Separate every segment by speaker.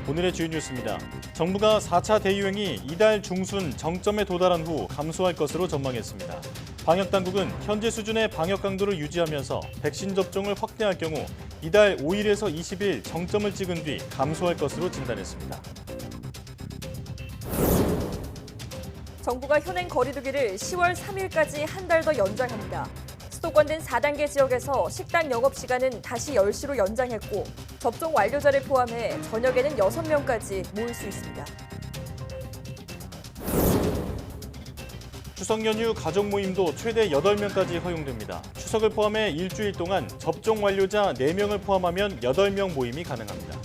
Speaker 1: 오늘의 주요 뉴스입니다. 정부가 4차 대유행이 이달 중순 정점에 도달한 후 감소할 것으로 전망했습니다. 방역당국은 현재 수준의 방역 강도를 유지하면서 백신 접종을 확대할 경우 이달 5일에서 20일 정점을 찍은 뒤 감소할 것으로 진단했습니다.
Speaker 2: 정부가 현행 거리두기를 10월 3일까지 한 달 더 연장합니다. 수도권 등 4단계 지역에서 식당 영업시간은 다시 10시로 연장했고 접종 완료자를 포함해 저녁에는 6명까지 모일 수 있습니다.
Speaker 1: 추석 연휴 가족 모임도 최대 8명까지 허용됩니다. 추석을 포함해 일주일 동안 접종 완료자 4명을 포함하면 8명 모임이 가능합니다.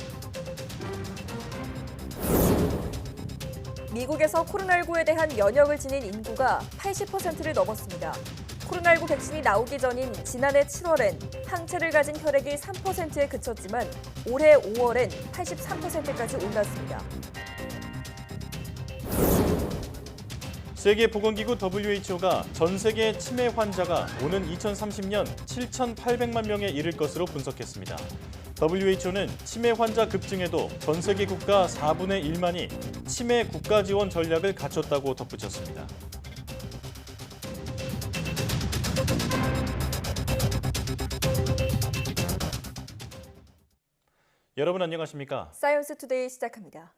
Speaker 2: 미국에서 코로나19에 대한 면역을 지닌 인구가 80%를 넘었습니다. 코로나19 백신이 나오기 전인 지난해 7월엔 항체를 가진 혈액이 3%에 그쳤지만 올해 5월엔 83%까지 올랐습니다.
Speaker 1: 세계보건기구 WHO가 전 세계 치매 환자가 오는 2030년 7,800만 명에 이를 것으로 분석했습니다. WHO는 치매 환자 급증에도 전 세계 국가 4분의 1만이 치매 국가 지원 전략을 갖췄다고 덧붙였습니다. 여러분 안녕하십니까?
Speaker 2: 사이언스 투데이 시작합니다.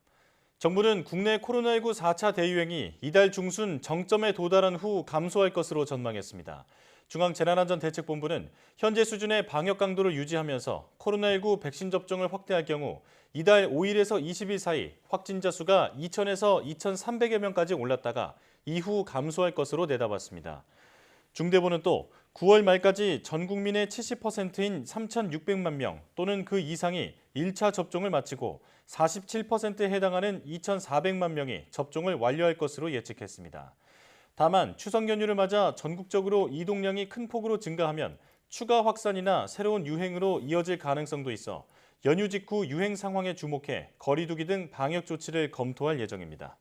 Speaker 1: 정부는 국내 코로나19 4차 대유행이 이달 중순 정점에 도달한 후 감소할 것으로 전망했습니다. 중앙재난안전대책본부는 현재 수준의 방역 강도를 유지하면서 코로나19 백신 접종을 확대할 경우 이달 5일에서 20일 사이 확진자 수가 2,000에서 2,300여 명까지 올랐다가 이후 감소할 것으로 내다봤습니다. 중대본은 또 9월 말까지 전 국민의 70%인 3,600만 명 또는 그 이상이 1차 접종을 마치고 47%에 해당하는 2,400만 명이 접종을 완료할 것으로 예측했습니다. 다만 추석 연휴를 맞아 전국적으로 이동량이 큰 폭으로 증가하면 추가 확산이나 새로운 유행으로 이어질 가능성도 있어 연휴 직후 유행 상황에 주목해 거리 두기 등 방역 조치를 검토할 예정입니다.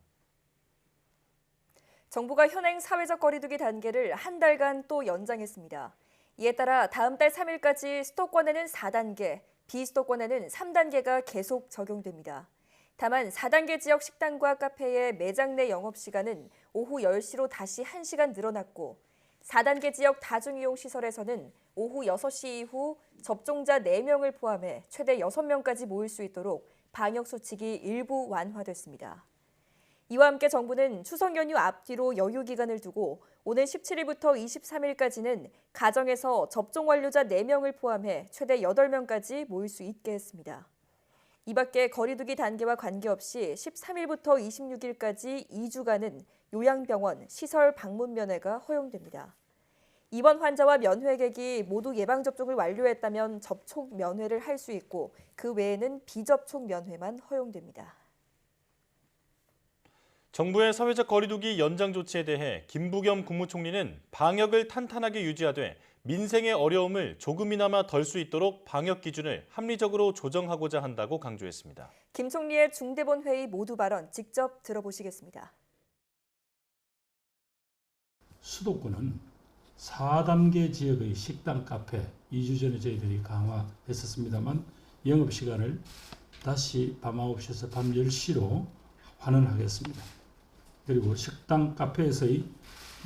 Speaker 2: 정부가 현행 사회적 거리두기 단계를 한 달간 또 연장했습니다. 이에 따라 다음 달 3일까지 수도권에는 4단계, 비수도권에는 3단계가 계속 적용됩니다. 다만 4단계 지역 식당과 카페의 매장 내 영업시간은 오후 10시로 다시 1시간 늘어났고 4단계 지역 다중이용시설에서는 오후 6시 이후 접종자 4명을 포함해 최대 6명까지 모일 수 있도록 방역수칙이 일부 완화됐습니다. 이와 함께 정부는 추석 연휴 앞뒤로 여유 기간을 두고 오는 17일부터 23일까지는 가정에서 접종 완료자 4명을 포함해 최대 8명까지 모일 수 있게 했습니다. 이 밖에 거리두기 단계와 관계없이 13일부터 26일까지 2주간은 요양병원, 시설 방문 면회가 허용됩니다. 입원 환자와 면회객이 모두 예방접종을 완료했다면 접촉 면회를 할 수 있고 그 외에는 비접촉 면회만 허용됩니다.
Speaker 1: 정부의 사회적 거리두기 연장 조치에 대해 김부겸 국무총리는 방역을 탄탄하게 유지하되 민생의 어려움을 조금이나마 덜 수 있도록 방역 기준을 합리적으로 조정하고자 한다고 강조했습니다.
Speaker 2: 김 총리의 중대본 회의 모두 발언 직접 들어보시겠습니다.
Speaker 3: 수도권은 4단계 지역의 식당, 카페 2주 전에 저희들이 강화했었습니다만 영업시간을 다시 밤 9시에서 밤 10시로 환원하겠습니다. 그리고 식당, 카페에서의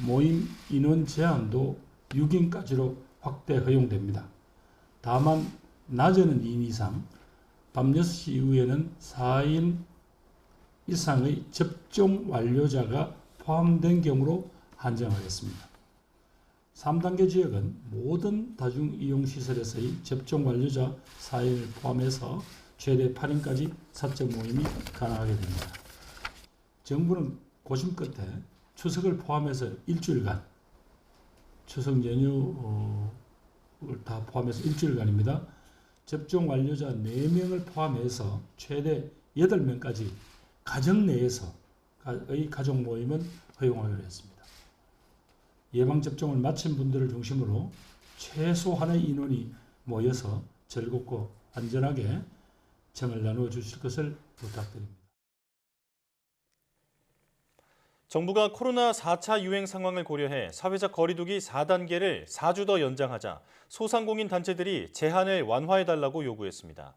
Speaker 3: 모임 인원 제한도 6인까지로 확대 허용됩니다. 다만 낮에는 2인 이상, 밤 6시 이후에는 4인 이상의 접종 완료자가 포함된 경우로 한정하겠습니다. 3단계 지역은 모든 다중이용시설에서의 접종 완료자 4인을 포함해서 최대 8인까지 사적 모임이 가능하게 됩니다. 정부는 고심 끝에 추석을 포함해서 일주일간, 추석 연휴를 다 포함해서 일주일간입니다. 접종 완료자 4명을 포함해서 최대 8명까지 가정 내에서의 가족 모임은 허용하기로 했습니다. 예방접종을 마친 분들을 중심으로 최소한의 인원이 모여서 즐겁고 안전하게 정을 나누어 주실 것을 부탁드립니다.
Speaker 1: 정부가 코로나 4차 유행 상황을 고려해 사회적 거리두기 4단계를 4주 더 연장하자 소상공인 단체들이 제한을 완화해달라고 요구했습니다.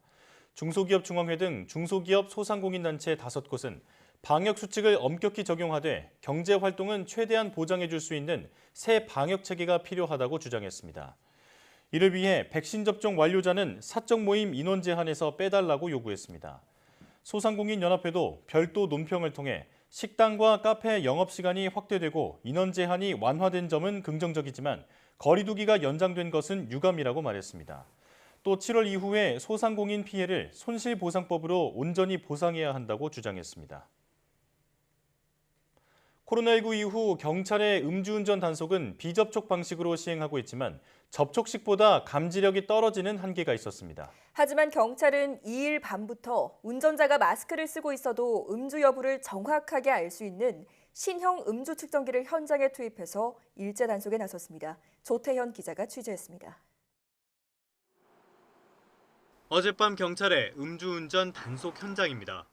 Speaker 1: 중소기업중앙회 등 중소기업 소상공인단체 5곳은 방역 수칙을 엄격히 적용하되 경제활동은 최대한 보장해 줄 수 있는 새 방역 체계가 필요하다고 주장했습니다. 이를 위해 백신 접종 완료자는 사적 모임 인원 제한에서 빼달라고 요구했습니다. 소상공인연합회도 별도 논평을 통해 식당과 카페 영업시간이 확대되고 인원 제한이 완화된 점은 긍정적이지만 거리 두기가 연장된 것은 유감이라고 말했습니다. 또 7월 이후에 소상공인 피해를 손실보상법으로 온전히 보상해야 한다고 주장했습니다. 코로나19 이후 경찰의 음주운전 단속은 비접촉 방식으로 시행하고 있지만 접촉식보다 감지력이 떨어지는 한계가 있었습니다.
Speaker 2: 하지만 경찰은 2일 밤부터 운전자가 마스크를 쓰고 있어도 음주 여부를 정확하게 알 수 있는 신형 음주 측정기를 현장에 투입해서 일제 단속에 나섰습니다. 조태현 기자가 취재했습니다.
Speaker 1: 어젯밤 경찰의 음주운전 단속 현장입니다.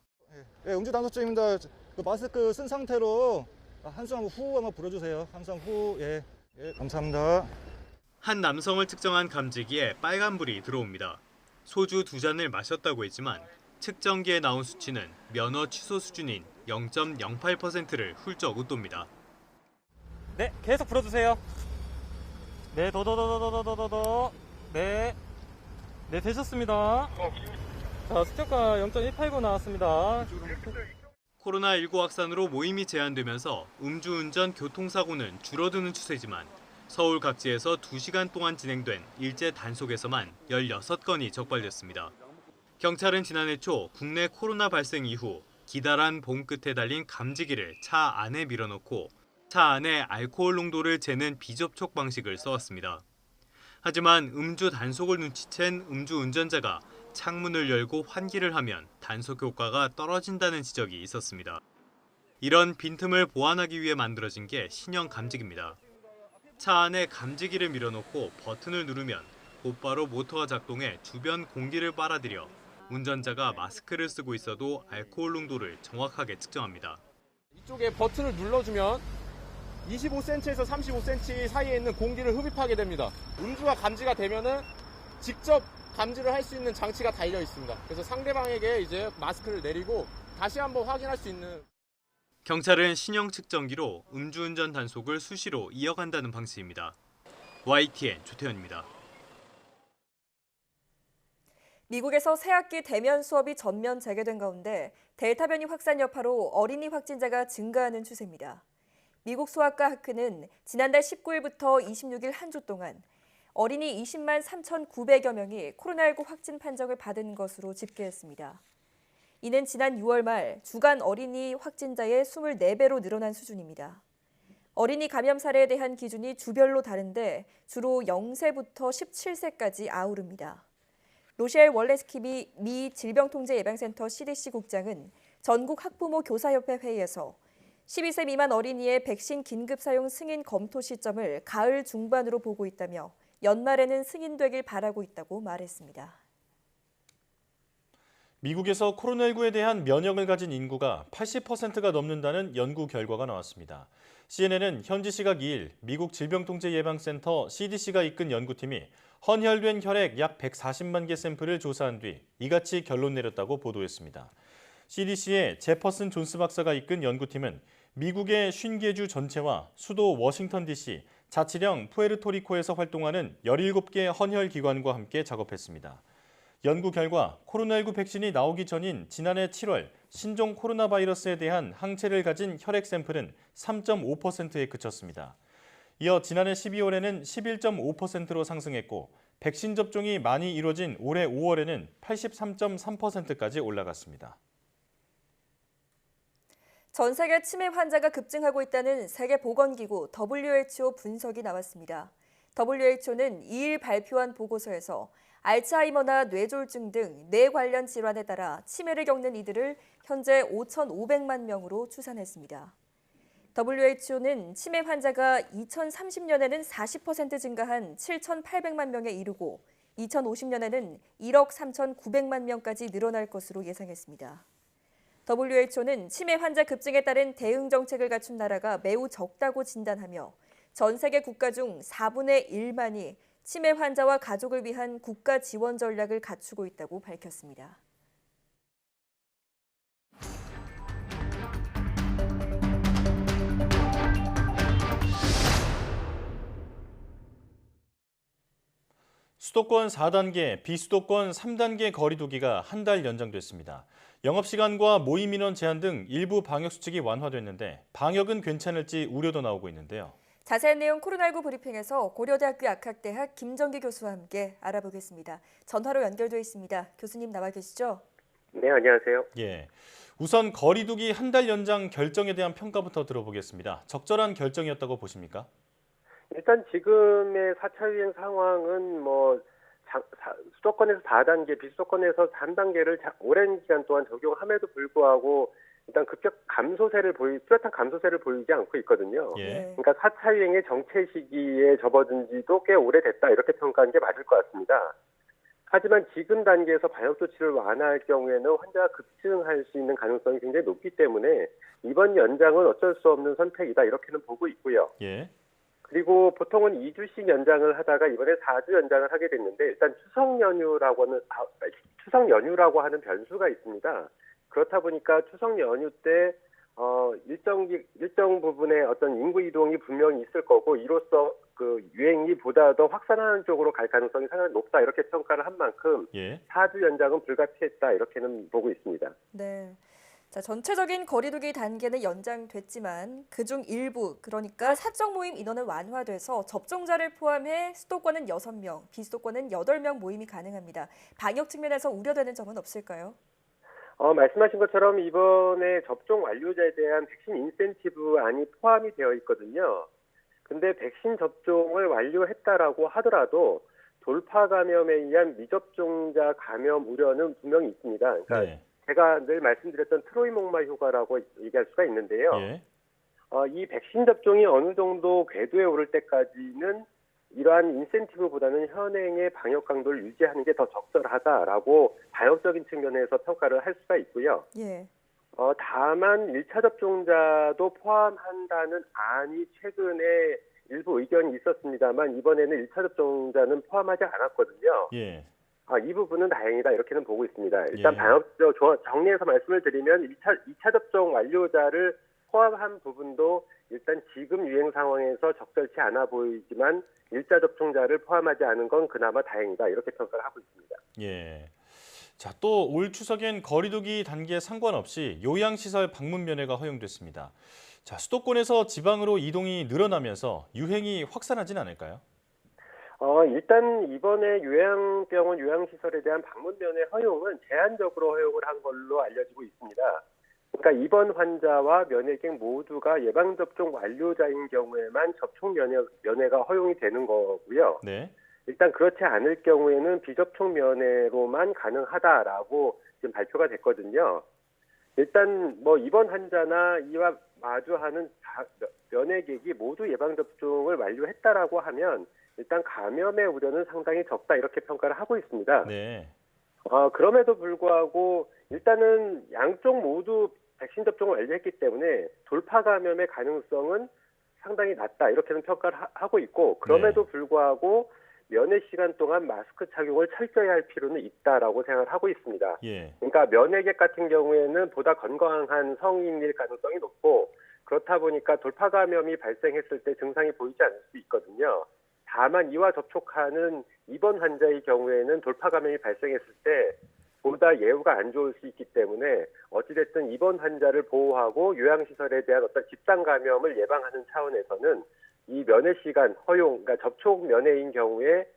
Speaker 4: 네, 음주 단속 중입니다. 마스크 쓴 상태로 한숨 후 한번 불어주세요. 한숨 후. 예, 감사합니다.
Speaker 1: 한 남성을 측정한 감지기에 빨간불이 들어옵니다. 소주 2잔을 마셨다고 했지만 측정기에 나온 수치는 면허 취소 수준인 0.08%를 훌쩍 웃돕니다.
Speaker 5: 네, 계속 불어주세요. 네, 더. 네, 되셨습니다. 자, 수평가 0.189 나왔습니다.
Speaker 1: 코로나19 확산으로 모임이 제한되면서 음주운전 교통사고는 줄어드는 추세지만 서울 각지에서 2시간 동안 진행된 일제 단속에서만 16건이 적발됐습니다. 경찰은 지난해 초 국내 코로나 발생 이후 기다란 봉 끝에 달린 감지기를 차 안에 밀어넣고 차 안에 알코올 농도를 재는 비접촉 방식을 써왔습니다. 하지만 음주 단속을 눈치챈 음주운전자가 창문을 열고 환기를 하면 단속 효과가 떨어진다는 지적이 있었습니다. 이런 빈틈을 보완하기 위해 만들어진 게 신형 감지기입니다. 차 안에 감지기를 밀어넣고 버튼을 누르면 곧바로 모터가 작동해 주변 공기를 빨아들여 운전자가 마스크를 쓰고 있어도 알코올 농도를 정확하게 측정합니다.
Speaker 5: 이쪽에 버튼을 눌러주면 25cm에서 35cm 사이에 있는 공기를 흡입하게 됩니다. 음주가 감지가 되면은 직접 감지를 할 수 있는 장치가 달려 있습니다. 그래서 상대방에게 이제 마스크를 내리고 다시 한번 확인할 수 있는.
Speaker 1: 경찰은 신형 측정기로 음주운전 단속을 수시로 이어간다는 방침입니다. YTN 조태현입니다.
Speaker 2: 미국에서 새학기 대면 수업이 전면 재개된 가운데 델타 변이 확산 여파로 어린이 확진자가 증가하는 추세입니다. 미국 소아과 학회는 지난달 19일부터 26일 한 주 동안 어린이 20만 3,900여 명이 코로나19 확진 판정을 받은 것으로 집계했습니다. 이는 지난 6월 말 주간 어린이 확진자의 24배로 늘어난 수준입니다. 어린이 감염 사례에 대한 기준이 주별로 다른데 주로 0세부터 17세까지 아우릅니다. 로셸 월레스키 미 질병통제예방센터 CDC 국장은 전국 학부모 교사협회 회의에서 12세 미만 어린이의 백신 긴급 사용 승인 검토 시점을 가을 중반으로 보고 있다며 연말에는 승인되길 바라고 있다고 말했습니다.
Speaker 1: 미국에서 코로나19에 대한 면역을 가진 인구가 80%가 넘는다는 연구 결과가 나왔습니다. CNN은 현지 시각 2일 미국 질병통제예방센터 CDC가 이끈 연구팀이 헌혈된 혈액 약 140만 개 샘플을 조사한 뒤 이같이 결론 내렸다고 보도했습니다. CDC의 제퍼슨 존스 박사가 이끈 연구팀은 미국의 50개 주 전체와 수도 워싱턴 DC, 자치령 푸에르토리코에서 활동하는 17개 헌혈 기관과 함께 작업했습니다. 연구 결과 코로나19 백신이 나오기 전인 지난해 7월 신종 코로나 바이러스에 대한 항체를 가진 혈액 샘플은 3.5%에 그쳤습니다. 이어 지난해 12월에는 11.5%로 상승했고 백신 접종이 많이 이뤄진 올해 5월에는 83.3%까지 올라갔습니다.
Speaker 2: 전 세계 치매 환자가 급증하고 있다는 세계보건기구 WHO 분석이 나왔습니다. WHO는 2일 발표한 보고서에서 알츠하이머나 뇌졸중 등 뇌 관련 질환에 따라 치매를 겪는 이들을 현재 5,500만 명으로 추산했습니다. WHO는 치매 환자가 2030년에는 40% 증가한 7,800만 명에 이르고 2050년에는 1억 3,900만 명까지 늘어날 것으로 예상했습니다. WHO는 치매 환자 급증에 따른 대응 정책을 갖춘 나라가 매우 적다고 진단하며 전 세계 국가 중 4분의 1만이 치매 환자와 가족을 위한 국가 지원 전략을 갖추고 있다고 밝혔습니다.
Speaker 1: 수도권 4단계, 비수도권 3단계 거리 두기가 한 달 연장됐습니다. 영업시간과 모임 인원 제한 등 일부 방역수칙이 완화됐는데 방역은 괜찮을지 우려도 나오고 있는데요.
Speaker 2: 자세한 내용 코로나19 브리핑에서 고려대학교 약학대학 김정기 교수와 함께 알아보겠습니다. 전화로 연결돼 있습니다. 교수님 나와 계시죠?
Speaker 6: 네, 안녕하세요.
Speaker 1: 예. 우선 거리 두기 한 달 연장 결정에 대한 평가부터 들어보겠습니다. 적절한 결정이었다고 보십니까?
Speaker 6: 일단 지금의 4차 유행 상황은 수도권에서 4단계, 비수도권에서 3단계를 오랜 기간 동안 적용함에도 불구하고 일단 뚜렷한 감소세를 보이지 않고 있거든요.
Speaker 1: 예.
Speaker 6: 그러니까 4차 유행의 정체 시기에 접어든 지도 꽤 오래됐다 이렇게 평가하는 게 맞을 것 같습니다. 하지만 지금 단계에서 방역 조치를 완화할 경우에는 환자가 급증할 수 있는 가능성이 굉장히 높기 때문에 이번 연장은 어쩔 수 없는 선택이다 이렇게는 보고 있고요.
Speaker 1: 예.
Speaker 6: 그리고 보통은 2주씩 연장을 하다가 이번에 4주 연장을 하게 됐는데 일단 추석 연휴라고 하는 변수가 있습니다. 그렇다 보니까 추석 연휴 때 일정 부분의 어떤 인구 이동이 분명히 있을 거고 이로써 그 유행이 보다 더 확산하는 쪽으로 갈 가능성이 상당히 높다 이렇게 평가를 한 만큼
Speaker 1: 예.
Speaker 6: 4주 연장은 불가피했다 이렇게는 보고 있습니다.
Speaker 2: 네. 자, 전체적인 거리두기 단계는 연장됐지만 그중 일부, 그러니까 사적 모임 인원은 완화돼서 접종자를 포함해 수도권은 6명, 비수도권은 8명 모임이 가능합니다. 방역 측면에서 우려되는 점은 없을까요?
Speaker 6: 말씀하신 것처럼 이번에 접종 완료자에 대한 백신 인센티브안이 포함이 되어 있거든요. 근데 백신 접종을 완료했다라고 하더라도 돌파 감염에 의한 미접종자 감염 우려는 분명히 있습니다. 그러니까
Speaker 1: 네.
Speaker 6: 제가 늘 말씀드렸던 트로이 목마 효과라고 얘기할 수가 있는데요.
Speaker 1: 예.
Speaker 6: 이 백신 접종이 어느 정도 궤도에 오를 때까지는 이러한 인센티브보다는 현행의 방역 강도를 유지하는 게 더 적절하다라고 방역적인 측면에서 평가를 할 수가 있고요.
Speaker 2: 예.
Speaker 6: 다만 1차 접종자도 포함한다는 안이 최근에 일부 의견이 있었습니다만 이번에는 1차 접종자는 포함하지 않았거든요.
Speaker 1: 예.
Speaker 6: 이 부분은 다행이다 이렇게는 보고 있습니다. 일단
Speaker 1: 예.
Speaker 6: 방역적 정리해서 말씀을 드리면 2차 접종 완료자를 포함한 부분도 일단 지금 유행 상황에서 적절치 않아 보이지만 1차 접종자를 포함하지 않은 건 그나마 다행이다 이렇게 평가를 하고 있습니다.
Speaker 1: 예. 자, 또 올 추석엔 거리두기 단계에 상관없이 요양시설 방문 면회가 허용됐습니다. 자, 수도권에서 지방으로 이동이 늘어나면서 유행이 확산하진 않을까요?
Speaker 6: 일단 이번에 요양병원, 요양시설에 대한 방문 면회 허용은 제한적으로 허용을 한 걸로 알려지고 있습니다. 그러니까 입원 환자와 면회객 모두가 예방접종 완료자인 경우에만 접촉 면회가 허용이 되는 거고요.
Speaker 1: 네.
Speaker 6: 일단 그렇지 않을 경우에는 비접촉 면회로만 가능하다라고 지금 발표가 됐거든요. 일단 입원 환자나 이와 마주하는 면회객이 모두 예방접종을 완료했다라고 하면 일단 감염의 우려는 상당히 적다 이렇게 평가를 하고 있습니다.
Speaker 1: 네.
Speaker 6: 그럼에도 불구하고 일단은 양쪽 모두 백신 접종을 완료했기 때문에 돌파 감염의 가능성은 상당히 낮다 이렇게는 평가를 하고 있고 그럼에도 불구하고 면회 시간 동안 마스크 착용을 철저히 할 필요는 있다라고 생각을 하고 있습니다.
Speaker 1: 예.
Speaker 6: 그러니까 면회객 같은 경우에는 보다 건강한 성인일 가능성이 높고 그렇다 보니까 돌파 감염이 발생했을 때 증상이 보이지 않을 수 있거든요. 다만 이와 접촉하는 입원 환자의 경우에는 돌파 감염이 발생했을 때 보다 예후가 안 좋을 수 있기 때문에 어찌됐든 입원 환자를 보호하고 요양시설에 대한 어떤 집단 감염을 예방하는 차원에서는 이 면회 시간 허용, 그러니까 접촉 면회인 경우에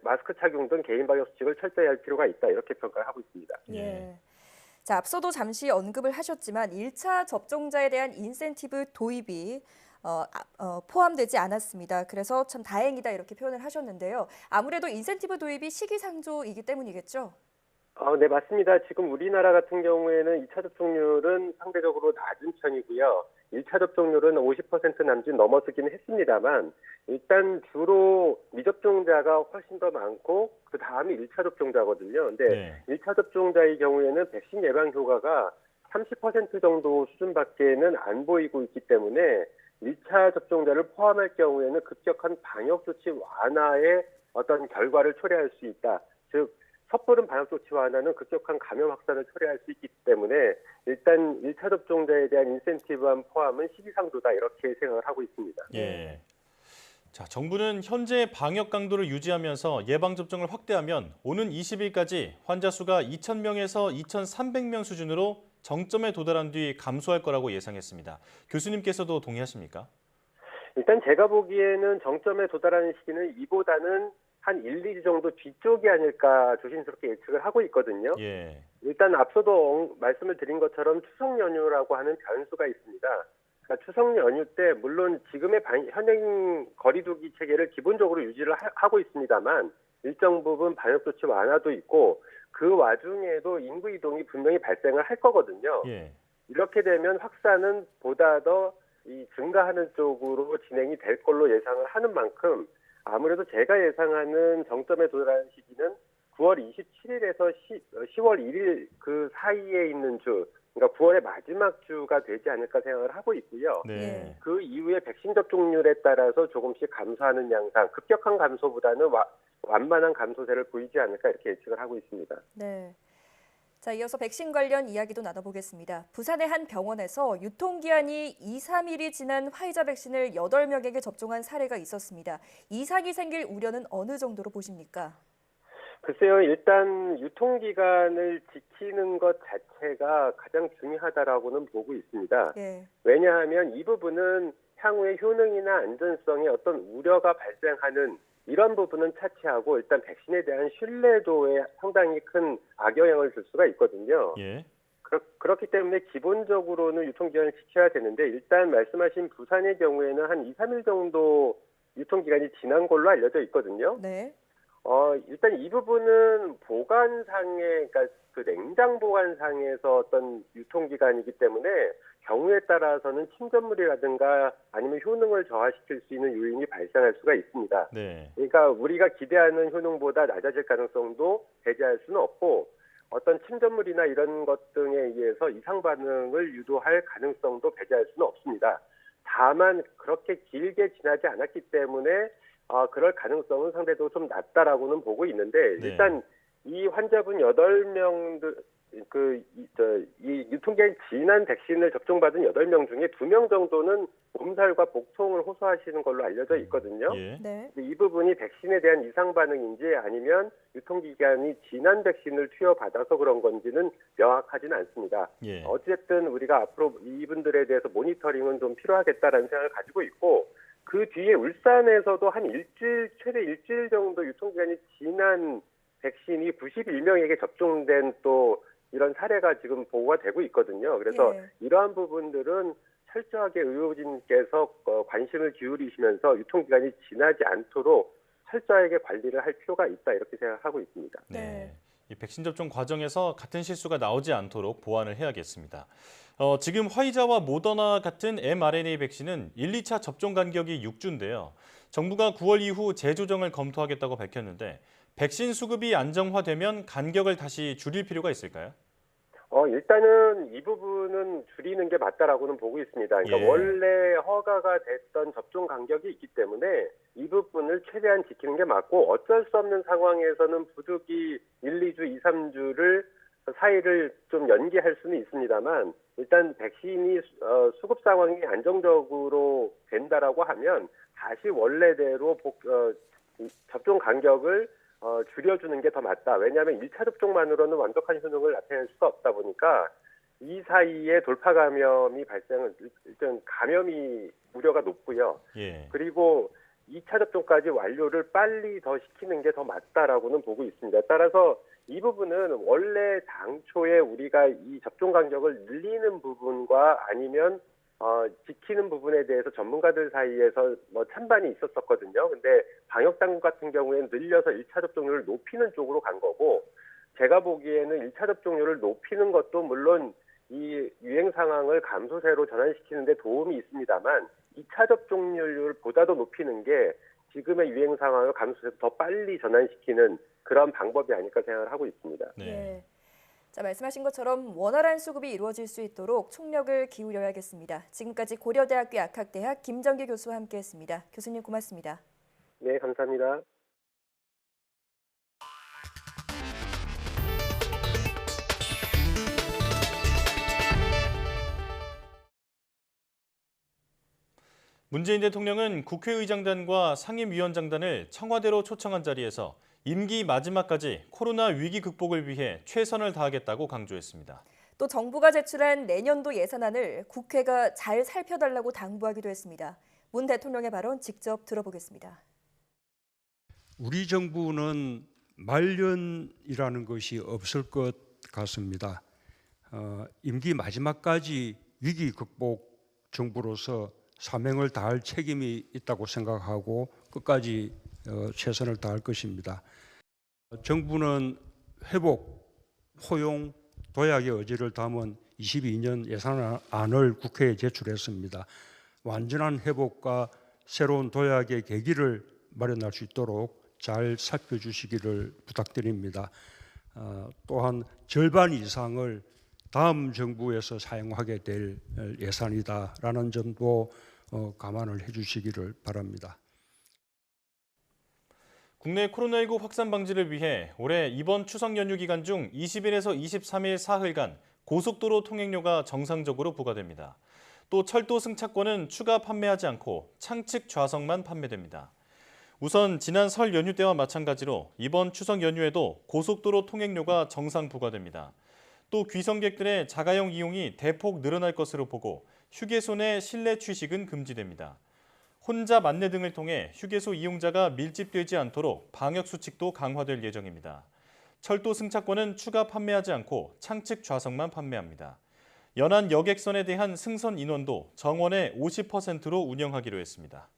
Speaker 6: 마스크 착용 등 개인 방역 수칙을 철저히 할 필요가 있다 이렇게 평가를 하고 있습니다.
Speaker 2: 예. 자, 앞서도 잠시 언급을 하셨지만 1차 접종자에 대한 인센티브 도입이 포함되지 않았습니다. 그래서 참 다행이다 이렇게 표현을 하셨는데요. 아무래도 인센티브 도입이 시기상조이기 때문이겠죠?
Speaker 6: 네, 맞습니다. 지금 우리나라 같은 경우에는 2차 접종률은 상대적으로 낮은 편이고요. 1차 접종률은 50% 남짓 넘어서기는 했습니다만 일단 주로 미접종자가 훨씬 더 많고 그 다음이 1차 접종자거든요. 근데 1차 접종자의 경우에는 백신 예방 효과가 30% 정도 수준밖에는 안 보이고 있기 때문에 1차 접종자를 포함할 경우에는 급격한 방역 조치 완화의 어떤 결과를 초래할 수 있다. 즉 섣부른 방역 조치 완화는 급격한 감염 확산을 초래할 수 있기 때문에 일단 1차 접종자에 대한 인센티브안 포함은 시기상조다 이렇게 생각을 하고 있습니다.
Speaker 1: 예. 자, 정부는 현재 방역 강도를 유지하면서 예방접종을 확대하면 오는 20일까지 환자 수가 2,000명에서 2,300명 수준으로 정점에 도달한 뒤 감소할 거라고 예상했습니다. 교수님께서도 동의하십니까?
Speaker 6: 일단 제가 보기에는 정점에 도달하는 시기는 이보다는 한 1, 2주 정도 뒤쪽이 아닐까 조심스럽게 예측을 하고 있거든요.
Speaker 1: 예.
Speaker 6: 일단 앞서도 말씀을 드린 것처럼 추석 연휴라고 하는 변수가 있습니다. 그러니까 추석 연휴 때 물론 지금의 현행 거리두기 체계를 기본적으로 유지를 하고 있습니다만 일정 부분 방역 조치 완화도 있고 그 와중에도 인구 이동이 분명히 발생을 할 거거든요.
Speaker 1: 예.
Speaker 6: 이렇게 되면 확산은 보다 더 증가하는 쪽으로 진행이 될 걸로 예상을 하는 만큼 아무래도 제가 예상하는 정점에 도달하는 시기는 9월 27일에서 10월 1일 그 사이에 있는 주, 그러니까 9월의 마지막 주가 되지 않을까 생각을 하고 있고요.
Speaker 1: 네.
Speaker 6: 그 이후에 백신 접종률에 따라서 조금씩 감소하는 양상, 급격한 감소보다는 완만한 감소세를 보이지 않을까 이렇게 예측을 하고 있습니다.
Speaker 2: 네. 자, 이어서 백신 관련 이야기도 나눠보겠습니다. 부산의 한 병원에서 유통기한이 2, 3일이 지난 화이자 백신을 8명에게 접종한 사례가 있었습니다. 이상이 생길 우려는 어느 정도로 보십니까?
Speaker 6: 글쎄요, 일단 유통기간을 지키는 것 자체가 가장 중요하다라고는 보고 있습니다.
Speaker 2: 예.
Speaker 6: 왜냐하면 이 부분은 향후의 효능이나 안전성에 어떤 우려가 발생하는 이런 부분은 차치하고 일단 백신에 대한 신뢰도에 상당히 큰 악영향을 줄 수가 있거든요.
Speaker 1: 예.
Speaker 6: 그렇기 때문에 기본적으로는 유통기한을 지켜야 되는데 일단 말씀하신 부산의 경우에는 한 2, 3일 정도 유통기간이 지난 걸로 알려져 있거든요.
Speaker 2: 네.
Speaker 6: 일단 이 부분은 보관상의, 그러니까 그 냉장 보관상에서 어떤 유통기간이기 때문에 경우에 따라서는 침전물이라든가 아니면 효능을 저하시킬 수 있는 요인이 발생할 수가 있습니다.
Speaker 1: 네.
Speaker 6: 그러니까 우리가 기대하는 효능보다 낮아질 가능성도 배제할 수는 없고 어떤 침전물이나 이런 것 등에 의해서 이상 반응을 유도할 가능성도 배제할 수는 없습니다. 다만 그렇게 길게 지나지 않았기 때문에 그럴 가능성은 상대적으로 좀 낮다라고는 보고 있는데
Speaker 1: 네.
Speaker 6: 일단 이 환자분 8명들 이 유통기한이 지난 백신을 접종받은 8명 중에 2명 정도는 몸살과 복통을 호소하시는 걸로 알려져 있거든요.
Speaker 1: 예.
Speaker 2: 네.
Speaker 6: 이 부분이 백신에 대한 이상 반응인지 아니면 유통기간이 지난 백신을 투여받아서 그런 건지는 명확하지는 않습니다.
Speaker 1: 예.
Speaker 6: 어쨌든 우리가 앞으로 이분들에 대해서 모니터링은 좀 필요하겠다라는 생각을 가지고 있고 그 뒤에 울산에서도 한 일주일, 최대 일주일 정도 유통기간이 지난 백신이 91명에게 접종된 또 이런 사례가 지금 보고가 되고 있거든요. 그래서
Speaker 2: 예.
Speaker 6: 이러한 부분들은 철저하게 의료진께서 관심을 기울이시면서 유통기간이 지나지 않도록 철저하게 관리를 할 필요가 있다 이렇게 생각하고 있습니다.
Speaker 1: 네. 이 백신 접종 과정에서 같은 실수가 나오지 않도록 보완을 해야겠습니다. 지금 화이자와 모더나 같은 mRNA 백신은 1, 2차 접종 간격이 6주인데요. 정부가 9월 이후 재조정을 검토하겠다고 밝혔는데 백신 수급이 안정화되면 간격을 다시 줄일 필요가 있을까요?
Speaker 6: 일단은 이 부분은 줄이는 게 맞다라고는 보고 있습니다. 그러니까
Speaker 1: 예.
Speaker 6: 원래 허가가 됐던 접종 간격이 있기 때문에 이 부분을 최대한 지키는 게 맞고 어쩔 수 없는 상황에서는 부득이 1, 2주, 2, 3주를 사이를 좀 연기할 수는 있습니다만 일단 백신이 수급 상황이 안정적으로 된다라고 하면 다시 원래대로 접종 간격을 줄여주는 게 더 맞다. 왜냐하면 1차 접종만으로는 완벽한 효능을 나타낼 수가 없다 보니까 이 사이에 돌파 감염이 발생은 일단 감염이 우려가 높고요.
Speaker 1: 예.
Speaker 6: 그리고 2차 접종까지 완료를 빨리 더 시키는 게 더 맞다라고는 보고 있습니다. 따라서 이 부분은 원래 당초에 우리가 이 접종 간격을 늘리는 부분과 아니면 지키는 부분에 대해서 전문가들 사이에서 찬반이 있었었거든요. 근데 방역 당국 같은 경우에는 늘려서 1차 접종률을 높이는 쪽으로 간 거고 제가 보기에는 1차 접종률을 높이는 것도 물론 이 유행 상황을 감소세로 전환시키는 데 도움이 있습니다만 2차 접종률보다도 높이는 게 지금의 유행 상황을 감소세로 더 빨리 전환시키는 그런 방법이 아닐까 생각을 하고 있습니다.
Speaker 1: 네.
Speaker 2: 예. 자, 말씀하신 것처럼 원활한 수급이 이루어질 수 있도록 총력을 기울여야겠습니다. 지금까지 고려대학교 약학대학 김정규 교수와 함께했습니다. 교수님 고맙습니다.
Speaker 6: 네, 감사합니다.
Speaker 1: 문재인 대통령은 국회의장단과 상임위원장단을 청와대로 초청한 자리에서 임기 마지막까지 코로나 위기 극복을 위해 최선을 다하겠다고 강조했습니다.
Speaker 2: 또 정부가 제출한 내년도 예산안을 국회가 잘 살펴달라고 당부하기도 했습니다. 문 대통령의 발언 직접 들어보겠습니다.
Speaker 7: 우리 정부는 말년이라는 것이 없을 것 같습니다. 임기 마지막까지 위기 극복 정부로서 사명을 다할 책임이 있다고 생각하고 끝까지 최선을 다할 것입니다. 정부는 회복, 포용, 도약의 의지를 담은 22년 예산안을 국회에 제출했습니다. 완전한 회복과 새로운 도약의 계기를 마련할 수 있도록 잘 살펴주시기를 부탁드립니다. 또한 절반 이상을 다음 정부에서 사용하게 될 예산이다라는 점도 감안을 해주시기를 바랍니다.
Speaker 1: 국내 코로나19 확산 방지를 위해 올해 이번 추석 연휴 기간 중 20일에서 23일 사흘간 고속도로 통행료가 정상적으로 부과됩니다. 또 철도 승차권은 추가 판매하지 않고 창측 좌석만 판매됩니다. 우선 지난 설 연휴 때와 마찬가지로 이번 추석 연휴에도 고속도로 통행료가 정상 부과됩니다. 또 귀성객들의 자가용 이용이 대폭 늘어날 것으로 보고 휴게소 내 실내 취식은 금지됩니다. 혼잡 안내 등을 통해 휴게소 이용자가 밀집되지 않도록 방역 수칙도 강화될 예정입니다. 철도 승차권은 추가 판매하지 않고 창측 좌석만 판매합니다. 연안 여객선에 대한 승선 인원도 정원의 50%로 운영하기로 했습니다.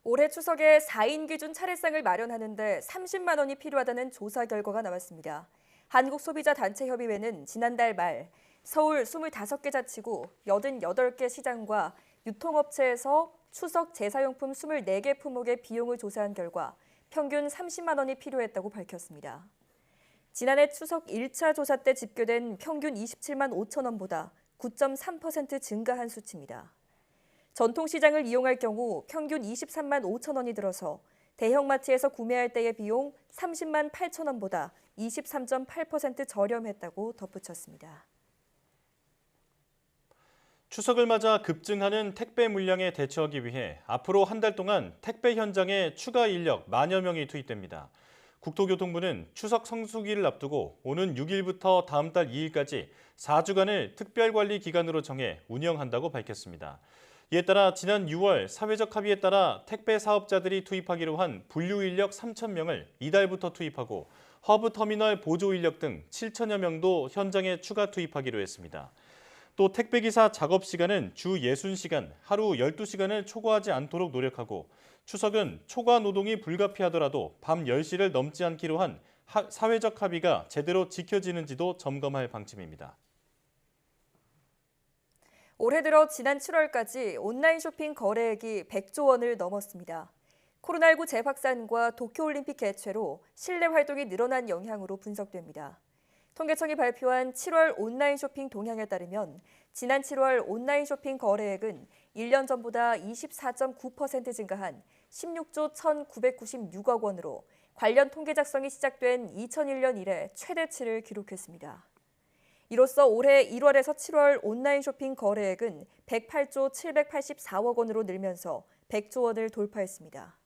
Speaker 2: 올해 추석에 4인 기준 차례상을 마련하는 데 30만 원이 필요하다는 조사 결과가 나왔습니다. 한국소비자단체협의회는 지난달 말 서울 25개 자치구 88개 시장과 유통업체에서 추석 제사용품 24개 품목의 비용을 조사한 결과 평균 30만 원이 필요했다고 밝혔습니다. 지난해 추석 1차 조사 때 집계된 평균 27만 5천 원보다 9.3% 증가한 수치입니다. 전통시장을 이용할 경우 평균 23만 5천 원이 들어서 대형마트에서 구매할 때의 비용 30만 8천 원보다 23.8% 저렴했다고 덧붙였습니다.
Speaker 1: 추석을 맞아 급증하는 택배 물량에 대처하기 위해 앞으로 한 달 동안 택배 현장에 추가 인력 만여 명이 투입됩니다. 국토교통부는 추석 성수기를 앞두고 오는 6일부터 다음 달 2일까지 4주간을 특별관리 기간으로 정해 운영한다고 밝혔습니다. 이에 따라 지난 6월 사회적 합의에 따라 택배 사업자들이 투입하기로 한 분류 인력 3,000명을 이달부터 투입하고 허브 터미널 보조 인력 등 7천여 명도 현장에 추가 투입하기로 했습니다. 또 택배기사 작업 시간은 주 60시간, 하루 12시간을 초과하지 않도록 노력하고 추석은 초과 노동이 불가피하더라도 밤 10시를 넘지 않기로 한 사회적 합의가 제대로 지켜지는지도 점검할 방침입니다.
Speaker 2: 올해 들어 지난 7월까지 온라인 쇼핑 거래액이 100조 원을 넘었습니다. 코로나19 재확산과 도쿄올림픽 개최로 실내 활동이 늘어난 영향으로 분석됩니다. 통계청이 발표한 7월 온라인 쇼핑 동향에 따르면 지난 7월 온라인 쇼핑 거래액은 1년 전보다 24.9% 증가한 16조 1,996억 원으로 관련 통계 작성이 시작된 2001년 이래 최대치를 기록했습니다. 이로써 올해 1월에서 7월 온라인 쇼핑 거래액은 108조 784억 원으로 늘면서 100조 원을 돌파했습니다.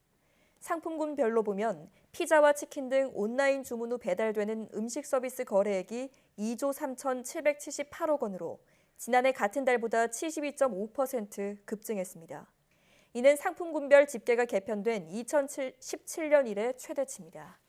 Speaker 2: 상품군별로 보면 피자와 치킨 등 온라인 주문 후 배달되는 음식 서비스 거래액이 2조 3,778억 원으로 지난해 같은 달보다 72.5% 급증했습니다. 이는 상품군별 집계가 개편된 2017년 이래 최대치입니다.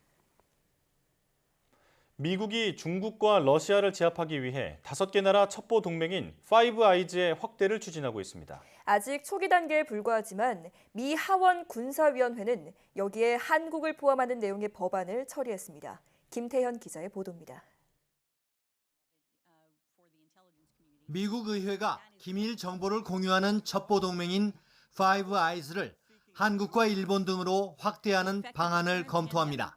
Speaker 1: 미국이 중국과 러시아를 제압하기 위해 5개 나라 첩보 동맹인 파이브 아이즈의 확대를 추진하고 있습니다.
Speaker 2: 아직 초기 단계에 불과하지만 미 하원 군사위원회는 여기에 한국을 포함하는 내용의 법안을 처리했습니다. 김태현 기자의 보도입니다.
Speaker 8: 미국 의회가 기밀 정보를 공유하는 첩보 동맹인 파이브 아이즈를 한국과 일본 등으로 확대하는 방안을 검토합니다.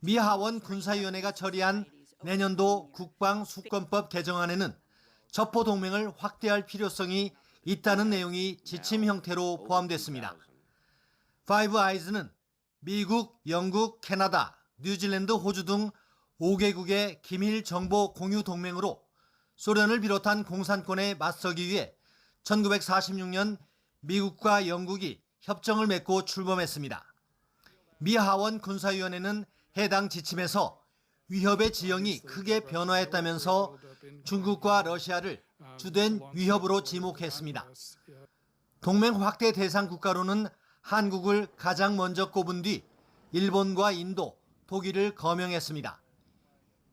Speaker 8: 미 하원 군사위원회가 처리한 내년도 국방수권법 개정안에는 첩보 동맹을 확대할 필요성이 있다는 내용이 지침 형태로 포함됐습니다. 파이브 아이즈는 미국, 영국, 캐나다, 뉴질랜드, 호주 등 5개국의 기밀 정보 공유 동맹으로 소련을 비롯한 공산권에 맞서기 위해 1946년 미국과 영국이 협정을 맺고 출범했습니다. 미 하원 군사위원회는 해당 지침에서 위협의 지형이 크게 변화했다면서 중국과 러시아를 주된 위협으로 지목했습니다. 동맹 확대 대상 국가로는 한국을 가장 먼저 꼽은 뒤 일본과 인도, 독일을 거명했습니다.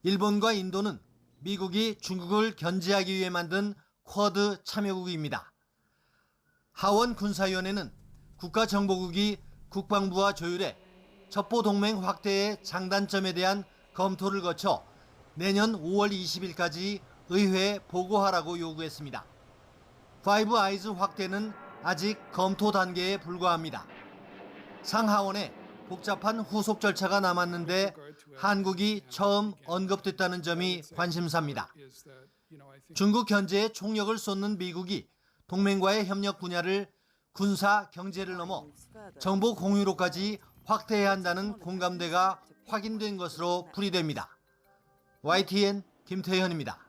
Speaker 8: 일본과 인도는 미국이 중국을 견제하기 위해 만든 쿼드 참여국입니다. 하원 군사위원회는 국가정보국이 국방부와 조율해 첩보동맹 확대의 장단점에 대한 검토를 거쳐 내년 5월 20일까지 의회에 보고하라고 요구했습니다. 파이브 아이즈 확대는 아직 검토 단계에 불과합니다. 상하원에 복잡한 후속 절차가 남았는데 한국이 처음 언급됐다는 점이 관심사입니다. 중국 견제에 총력을 쏟는 미국이 동맹과의 협력 분야를 군사, 경제를 넘어 정보 공유로까지 확대해야 한다는 공감대가 확인된 것으로 풀이됩니다. YTN 김태현입니다.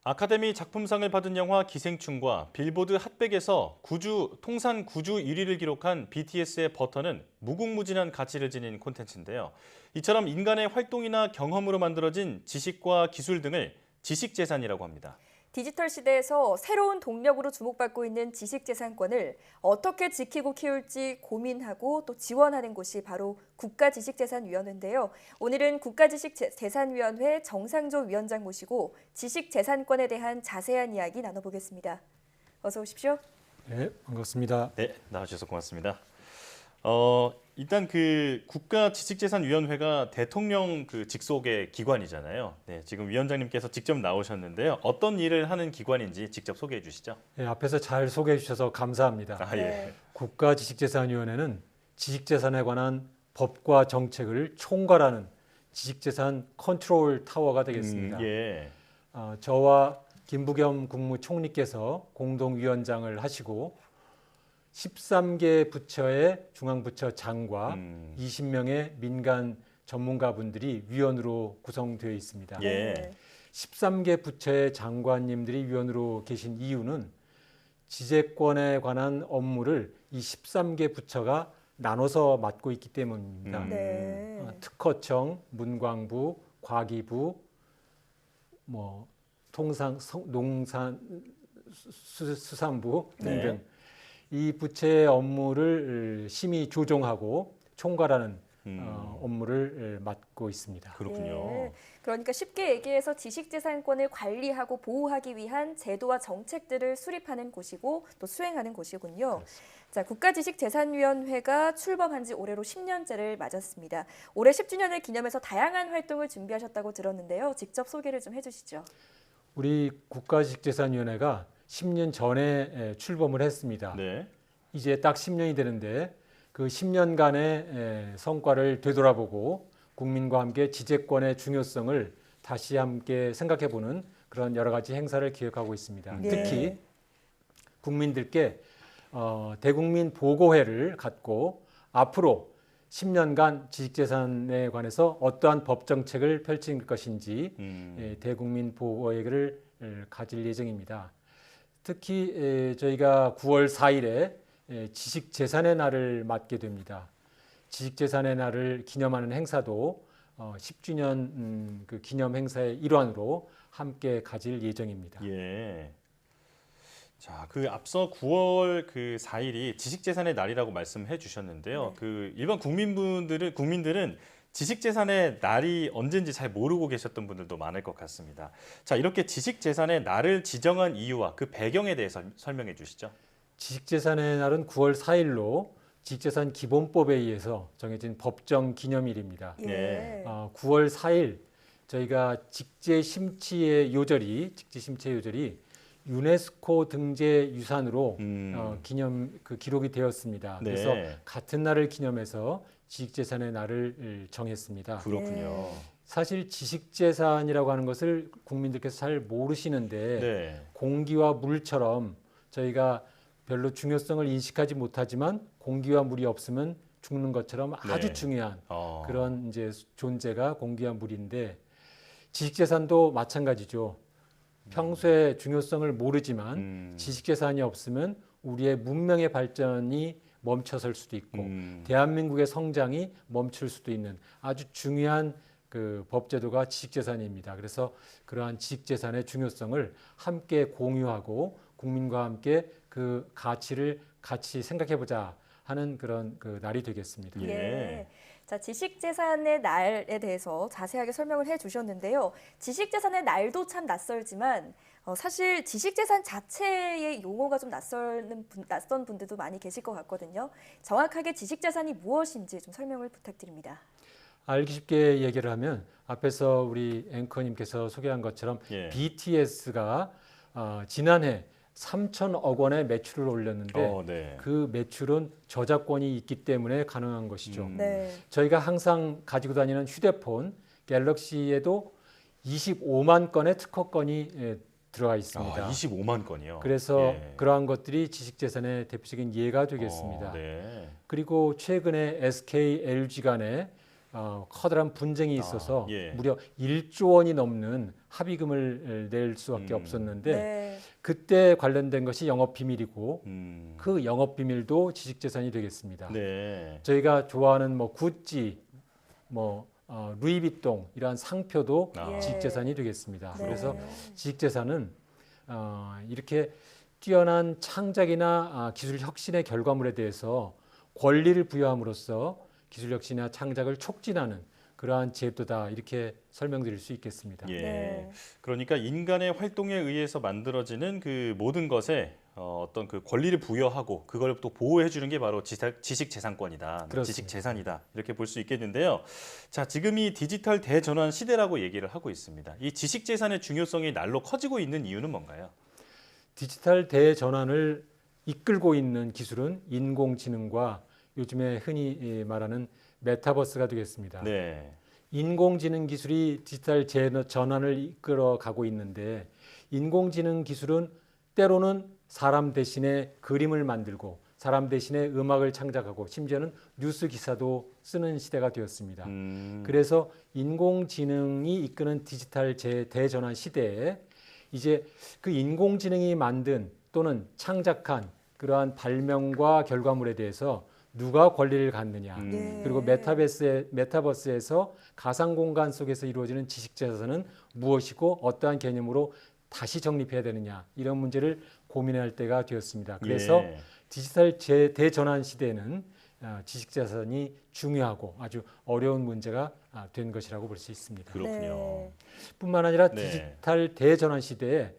Speaker 1: 아카데미 작품상을 받은 영화 기생충과 빌보드 핫백에서 통산 구주 1위를 기록한 BTS의 버터는 무궁무진한 가치를 지닌 콘텐츠인데요. 이처럼 인간의 활동이나 경험으로 만들어진 지식과 기술 등을 지식재산이라고 합니다.
Speaker 2: 디지털 시대에서 새로운 동력으로 주목받고 있는 지식재산권을 어떻게 지키고 키울지 고민하고 또 지원하는 곳이 바로 국가지식재산위원회인데요. 오늘은 국가지식재산위원회 정상조 위원장 모시고 지식재산권에 대한 자세한 이야기 나눠보겠습니다. 어서 오십시오.
Speaker 9: 네, 반갑습니다.
Speaker 1: 네, 나와주셔서 고맙습니다. 일단 국가지식재산위원회가 대통령 직속의 기관이잖아요. 네, 지금 위원장님께서 직접 나오셨는데요. 어떤 일을 하는 기관인지 직접 소개해 주시죠.
Speaker 9: 네, 앞에서 잘 소개해 주셔서 감사합니다.
Speaker 1: 예.
Speaker 9: 국가지식재산위원회는 지식재산에 관한 법과 정책을 총괄하는 지식재산 컨트롤 타워가 되겠습니다.
Speaker 1: 예.
Speaker 9: 저와 김부겸 국무총리께서 공동위원장을 하시고 13개 부처의 중앙부처 장과 20명의 민간 전문가분들이 위원으로 구성되어 있습니다.
Speaker 1: 예.
Speaker 9: 13개 부처의 장관님들이 위원으로 계신 이유는 지재권에 관한 업무를 이 13개 부처가 나눠서 맡고 있기 때문입니다.
Speaker 2: 네.
Speaker 9: 특허청, 문광부, 과기부, 농산수산부 등등
Speaker 1: 네.
Speaker 9: 이 부처의 업무를 심의 조정하고 총괄하는 업무를 맡고 있습니다.
Speaker 1: 그렇군요.
Speaker 2: 예. 그러니까 쉽게 얘기해서 지식재산권을 관리하고 보호하기 위한 제도와 정책들을 수립하는 곳이고 또 수행하는 곳이군요. 자, 국가지식재산위원회가 출범한 지 올해로 10년째를 맞았습니다. 올해 10주년을 기념해서 다양한 활동을 준비하셨다고 들었는데요. 직접 소개를 좀 해주시죠.
Speaker 9: 우리 국가지식재산위원회가 10년 전에 출범을 했습니다.
Speaker 1: 네.
Speaker 9: 이제 딱 10년이 되는데 그 10년간의 성과를 되돌아보고 국민과 함께 지재권의 중요성을 다시 함께 생각해보는 그런 여러 가지 행사를 기획하고 있습니다.
Speaker 2: 네.
Speaker 9: 특히 국민들께 대국민 보고회를 갖고 앞으로 10년간 지식재산에 관해서 어떠한 법정책을 펼칠 것인지 대국민 보고회를 가질 예정입니다. 특히 저희가 9월 4일에 지식재산의 날을 맞게 됩니다. 지식재산의 날을 기념하는 행사도 10주년 그 기념 행사의 일환으로 함께 가질 예정입니다.
Speaker 1: 예. 자, 앞서 9월 4일이 지식재산의 날이라고 말씀해 주셨는데요.
Speaker 2: 네.
Speaker 1: 일반 국민들은 지식재산의 날이 언제인지 잘 모르고 계셨던 분들도 많을 것 같습니다. 자, 이렇게 지식재산의 날을 지정한 이유와 그 배경에 대해서 설명해 주시죠.
Speaker 9: 지식재산의 날은 9월 4일로 지식재산 기본법에 의해서 정해진 법정 기념일입니다.
Speaker 1: 네.
Speaker 9: 9월 4일 저희가 직제심취의 요절이 유네스코 등재 유산으로 기록이 되었습니다.
Speaker 1: 네.
Speaker 9: 그래서 같은 날을 기념해서 지식재산의 날을 정했습니다.
Speaker 1: 그렇군요.
Speaker 9: 사실 지식재산이라고 하는 것을 국민들께서 잘 모르시는데
Speaker 1: 네.
Speaker 9: 공기와 물처럼 저희가 별로 중요성을 인식하지 못하지만 공기와 물이 없으면 죽는 것처럼 아주
Speaker 1: 네.
Speaker 9: 중요한 그런 이제 존재가 공기와 물인데 지식재산도 마찬가지죠. 평소에 중요성을 모르지만 지식재산이 없으면 우리의 문명의 발전이 멈춰설 수도 있고 대한민국의 성장이 멈출 수도 있는 아주 중요한 그 법제도가 지식재산입니다. 그래서 그러한 지식재산의 중요성을 함께 공유하고 국민과 함께 그 가치를 같이 생각해보자 하는 그런 그 날이 되겠습니다.
Speaker 2: 예. 자, 지식재산의 날에 대해서 자세하게 설명을 해주셨는데요. 지식재산의 날도 참 낯설지만 사실 지식재산 자체의 용어가 좀 낯선 분들도 많이 계실 것 같거든요. 정확하게 지식재산이 무엇인지 좀 설명을 부탁드립니다.
Speaker 9: 알기 쉽게 얘기를 하면 앞에서 우리 앵커님께서 소개한 것처럼 BTS가 지난해 3천억 원의 매출을 올렸는데
Speaker 1: 네.
Speaker 9: 그 매출은 저작권이 있기 때문에 가능한 것이죠.
Speaker 2: 네.
Speaker 9: 저희가 항상 가지고 다니는 휴대폰 갤럭시에도 25만 건의 특허권이 들어가 있습니다.
Speaker 1: 25만 건이요.
Speaker 9: 그래서 그러한 것들이 지식재산의 대표적인 예가 되겠습니다.
Speaker 1: 네.
Speaker 9: 그리고 최근에 SK, LG 간에 커다란 분쟁이 있어서 무려 1조 원이 넘는 합의금을 낼 수밖에 없었는데
Speaker 2: 네.
Speaker 9: 그때 관련된 것이 영업비밀이고 그 영업비밀도 지식재산이 되겠습니다.
Speaker 1: 네.
Speaker 9: 저희가 좋아하는 뭐 구찌, 루이비통 이러한 상표도 지식재산이 되겠습니다.
Speaker 2: 네.
Speaker 9: 그래서 지식재산은 이렇게 뛰어난 창작이나 기술 혁신의 결과물에 대해서 권리를 부여함으로써 기술 혁신이나 창작을 촉진하는 그러한 제도다 이렇게 설명드릴 수 있겠습니다.
Speaker 2: 네.
Speaker 1: 그러니까 인간의 활동에 의해서 만들어지는 그 모든 것에 어떤 그 권리를 부여하고 그걸 또 보호해 주는 게 바로 지식재산권이다, 지식재산이다 이렇게 볼 수 있겠는데요. 자, 지금 이 디지털 대전환 시대라고 얘기를 하고 있습니다. 이 지식재산의 중요성이 날로 커지고 있는 이유는 뭔가요?
Speaker 9: 디지털 대전환을 이끌고 있는 기술은 인공지능과 요즘에 흔히 말하는 메타버스가 되겠습니다.
Speaker 1: 네.
Speaker 9: 인공지능 기술이 디지털 전환을 이끌어 가고 있는데 인공지능 기술은 때로는 사람 대신에 그림을 만들고 사람 대신에 음악을 창작하고 심지어는 뉴스 기사도 쓰는 시대가 되었습니다. 그래서 인공지능이 이끄는 디지털 대전환 시대에 이제 그 인공지능이 만든 또는 창작한 그러한 발명과 결과물에 대해서 누가 권리를 갖느냐. 그리고 메타버스에서 가상공간 속에서 이루어지는 지식재산은 무엇이고 어떠한 개념으로 다시 정립해야 되느냐. 이런 문제를 고민할 때가 되었습니다. 그래서 디지털 대전환 시대에는 지식재산이 중요하고 아주 어려운 문제가 된 것이라고 볼 수 있습니다.
Speaker 1: 그렇군요.
Speaker 9: 뿐만 아니라 디지털 대전환 시대에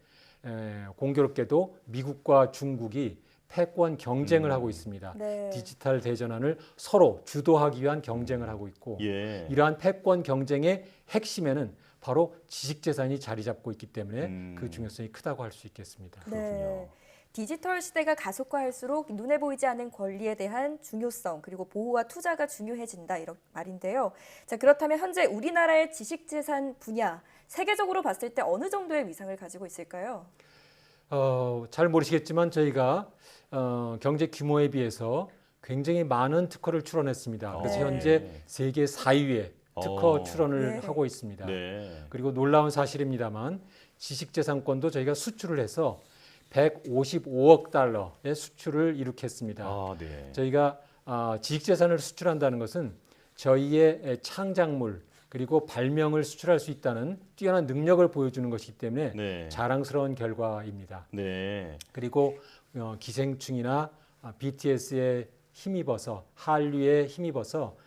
Speaker 9: 공교롭게도 미국과 중국이 패권 경쟁을 하고 있습니다. 디지털 대전환을 서로 주도하기 위한 경쟁을 하고 있고 이러한 패권 경쟁의 핵심에는 바로 지식재산이 자리 잡고 있기 때문에 그 중요성이 크다고 할 수 있겠습니다.
Speaker 2: 네. 디지털 시대가 가속화할수록 눈에 보이지 않는 권리에 대한 중요성 그리고 보호와 투자가 중요해진다 이런 말인데요. 자, 그렇다면 현재 우리나라의 지식재산 분야 세계적으로 봤을 때 어느 정도의 위상을 가지고 있을까요?
Speaker 9: 잘 모르시겠지만 저희가 경제 규모에 비해서 굉장히 많은 특허를 출원했습니다. 그래서 현재 세계 4위의 특허 출원을 하고 있습니다. 그리고 놀라운 사실입니다만 지식재산권도 저희가 수출을 해서 155억 달러의 수출을 이룩했습니다. 저희가 지식재산을 수출한다는 것은 저희의 창작물 그리고 발명을 수출할 수 있다는 뛰어난 능력을 보여주는 것이기 때문에 자랑스러운 결과입니다. 그리고 기생충이나 BTS에 힘입어서 한류에 힘입어서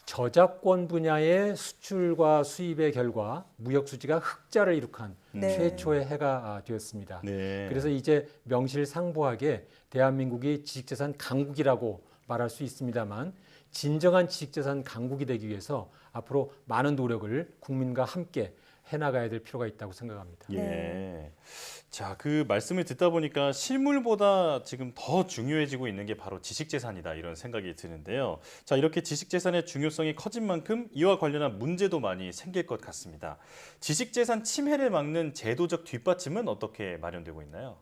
Speaker 9: 저작권 분야의 수출과 수입의 결과 무역 수지가 흑자를 이룩한 최초의 해가 되었습니다. 그래서 이제 명실상부하게 대한민국이 지식재산 강국이라고 말할 수 있습니다만 진정한 지식재산 강국이 되기 위해서 앞으로 많은 노력을 국민과 함께 해나가야 될 필요가 있다고 생각합니다.
Speaker 1: 자, 그 말씀을 듣다 보니까 실물보다 지금 더 중요해지고 있는 게 바로 지식재산이다 이런 생각이 드는데요. 자, 이렇게 지식재산의 중요성이 커진 만큼 이와 관련한 문제도 많이 생길 것 같습니다. 지식재산 침해를 막는 제도적 뒷받침은 어떻게 마련되고 있나요?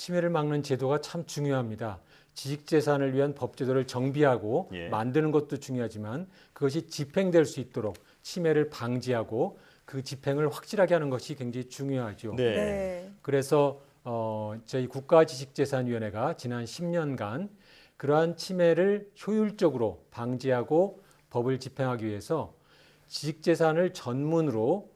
Speaker 9: 침해를 막는 제도가 참 중요합니다. 지식재산을 위한 법제도를 정비하고
Speaker 1: 예.
Speaker 9: 만드는 것도 중요하지만 그것이 집행될 수 있도록 침해를 방지하고 그 집행을 확실하게 하는 것이 굉장히 중요하죠.
Speaker 1: 네.
Speaker 2: 네.
Speaker 9: 그래서 저희 국가지식재산위원회가 지난 10년간 그러한 침해를 효율적으로 방지하고 법을 집행하기 위해서 지식재산을 전문으로